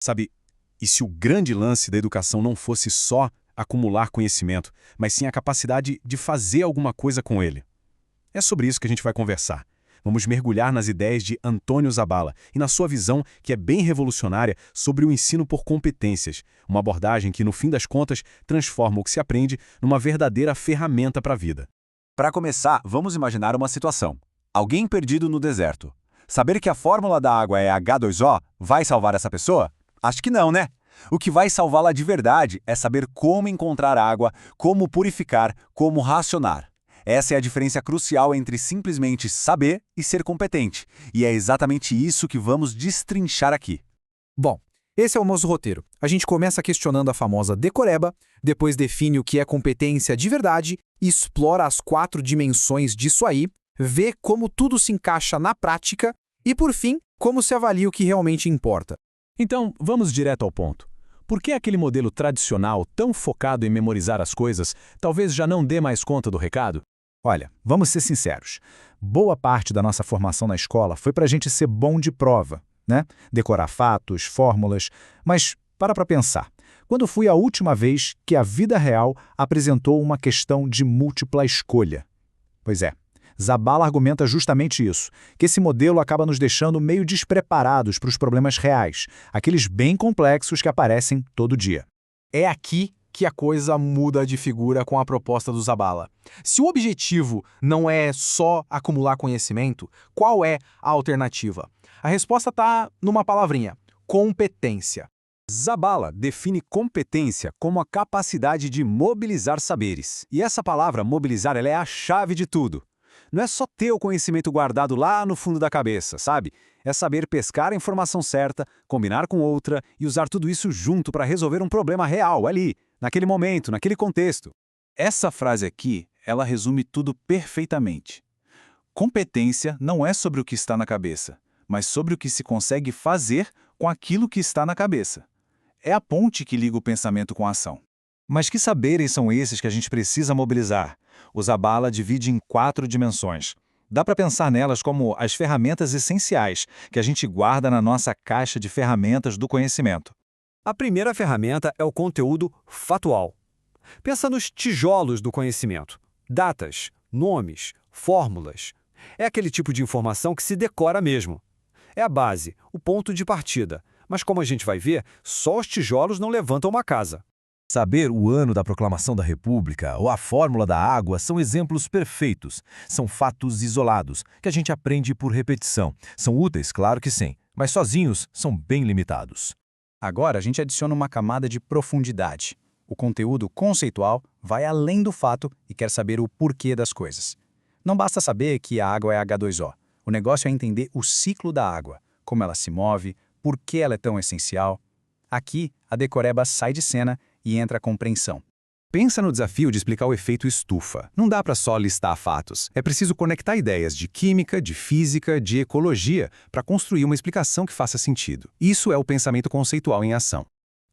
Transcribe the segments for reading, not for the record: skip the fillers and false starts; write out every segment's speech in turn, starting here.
Sabe, e se o grande lance da educação não fosse só acumular conhecimento, mas sim a capacidade de fazer alguma coisa com ele? É sobre isso que a gente vai conversar. Vamos mergulhar nas ideias de Antônio Zabala e na sua visão, que é bem revolucionária, sobre o ensino por competências, uma abordagem que, no fim das contas, transforma o que se aprende numa verdadeira ferramenta para a vida. Para começar, vamos imaginar uma situação. Alguém perdido no deserto. Saber que a fórmula da água é H2O vai salvar essa pessoa? Acho que não, né? O que vai salvá-la de verdade é saber como encontrar água, como purificar, como racionar. Essa é a diferença crucial entre simplesmente saber e ser competente. E é exatamente isso que vamos destrinchar aqui. Bom, esse é o nosso roteiro. A gente começa questionando a famosa decoreba, depois define o que é competência de verdade, explora as 4 dimensões disso aí, vê como tudo se encaixa na prática e, por fim, como se avalia o que realmente importa. Então, vamos direto ao ponto. Por que aquele modelo tradicional, tão focado em memorizar as coisas, talvez já não dê mais conta do recado? Olha, vamos ser sinceros. Boa parte da nossa formação na escola foi para a gente ser bom de prova, né? Decorar fatos, fórmulas. Mas para pensar. Quando foi a última vez que a vida real apresentou uma questão de múltipla escolha? Pois é, Zabala argumenta justamente isso, que esse modelo acaba nos deixando meio despreparados para os problemas reais, aqueles bem complexos que aparecem todo dia. É aqui que a coisa muda de figura com a proposta do Zabala. Se o objetivo não é só acumular conhecimento, qual é a alternativa? A resposta está numa palavrinha: competência. Zabala define competência como a capacidade de mobilizar saberes. E essa palavra, mobilizar, ela é a chave de tudo. Não é só ter o conhecimento guardado lá no fundo da cabeça, sabe? É saber pescar a informação certa, combinar com outra e usar tudo isso junto para resolver um problema real, ali, naquele momento, naquele contexto. Essa frase aqui, ela resume tudo perfeitamente. Competência não é sobre o que está na cabeça, mas sobre o que se consegue fazer com aquilo que está na cabeça. É a ponte que liga o pensamento com a ação. Mas que saberes são esses que a gente precisa mobilizar? O Zabala divide em 4 dimensões. Dá para pensar nelas como as ferramentas essenciais que a gente guarda na nossa caixa de ferramentas do conhecimento. A primeira ferramenta é o conteúdo fatual. Pensa nos tijolos do conhecimento. Datas, nomes, fórmulas. É aquele tipo de informação que se decora mesmo. É a base, o ponto de partida. Mas como a gente vai ver, só os tijolos não levantam uma casa. Saber o ano da proclamação da República ou a fórmula da água são exemplos perfeitos. São fatos isolados, que a gente aprende por repetição. São úteis, claro que sim, mas sozinhos são bem limitados. Agora a gente adiciona uma camada de profundidade. O conteúdo conceitual vai além do fato e quer saber o porquê das coisas. Não basta saber que a água é H2O. O negócio é entender o ciclo da água, como ela se move, por que ela é tão essencial. Aqui, a decoreba sai de cena e entra a compreensão. Pensa no desafio de explicar o efeito estufa. Não dá para só listar fatos. É preciso conectar ideias de química, de física, de ecologia para construir uma explicação que faça sentido. Isso é o pensamento conceitual em ação.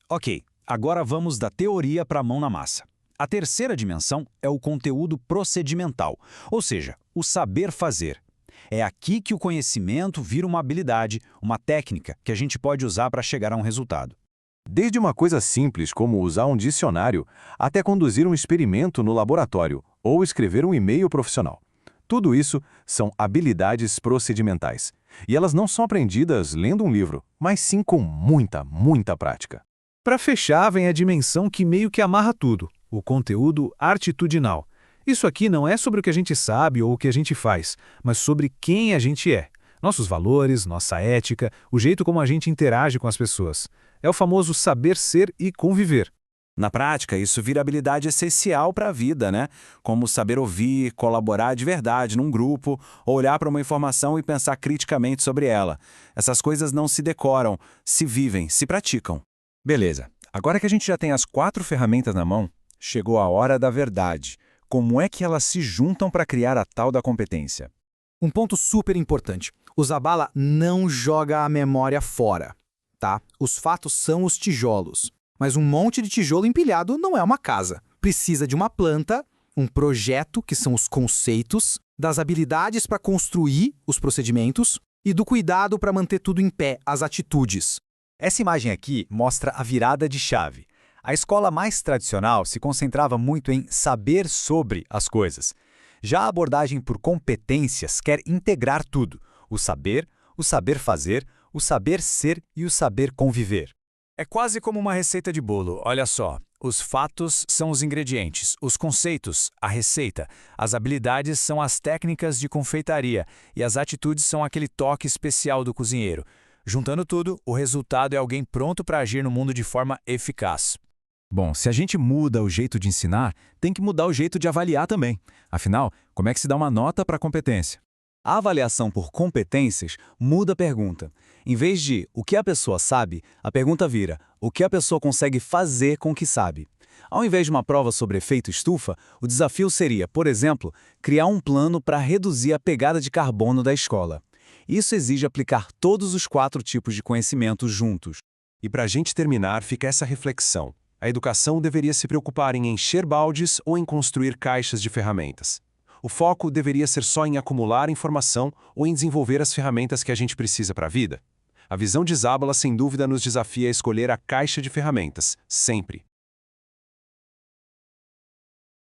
Ok, agora vamos da teoria para a mão na massa. A terceira dimensão é o conteúdo procedimental, ou seja, o saber fazer. É aqui que o conhecimento vira uma habilidade, uma técnica que a gente pode usar para chegar a um resultado. Desde uma coisa simples como usar um dicionário, até conduzir um experimento no laboratório ou escrever um e-mail profissional. Tudo isso são habilidades procedimentais. E elas não são aprendidas lendo um livro, mas sim com muita prática. Para fechar, vem a dimensão que meio que amarra tudo, o conteúdo atitudinal. Isso aqui não é sobre o que a gente sabe ou o que a gente faz, mas sobre quem a gente é. Nossos valores, nossa ética, o jeito como a gente interage com as pessoas. É o famoso saber ser e conviver. Na prática, isso vira habilidade essencial para a vida, né? Como saber ouvir, colaborar de verdade num grupo, ou olhar para uma informação e pensar criticamente sobre ela. Essas coisas não se decoram, se vivem, se praticam. Beleza, agora que a gente já tem as 4 ferramentas na mão, chegou a hora da verdade. Como é que elas se juntam para criar a tal da competência? Um ponto super importante. O Zabala não joga a memória fora, tá? Os fatos são os tijolos. Mas um monte de tijolo empilhado não é uma casa. Precisa de uma planta, um projeto, que são os conceitos, das habilidades para construir os procedimentos e do cuidado para manter tudo em pé, as atitudes. Essa imagem aqui mostra a virada de chave. A escola mais tradicional se concentrava muito em saber sobre as coisas. Já a abordagem por competências quer integrar tudo: o saber fazer, o saber ser e o saber conviver. É quase como uma receita de bolo, olha só. Os fatos são os ingredientes, os conceitos, a receita, as habilidades são as técnicas de confeitaria e as atitudes são aquele toque especial do cozinheiro. Juntando tudo, o resultado é alguém pronto para agir no mundo de forma eficaz. Bom, se a gente muda o jeito de ensinar, tem que mudar o jeito de avaliar também. Afinal, como é que se dá uma nota para a competência? A avaliação por competências muda a pergunta. Em vez de o que a pessoa sabe, a pergunta vira o que a pessoa consegue fazer com o que sabe. Ao invés de uma prova sobre efeito estufa, o desafio seria, por exemplo, criar um plano para reduzir a pegada de carbono da escola. Isso exige aplicar todos os 4 tipos de conhecimento juntos. E para a gente terminar, fica essa reflexão. A educação deveria se preocupar em encher baldes ou em construir caixas de ferramentas. O foco deveria ser só em acumular informação ou em desenvolver as ferramentas que a gente precisa para a vida? A visão de Zábala, sem dúvida, nos desafia a escolher a caixa de ferramentas, sempre.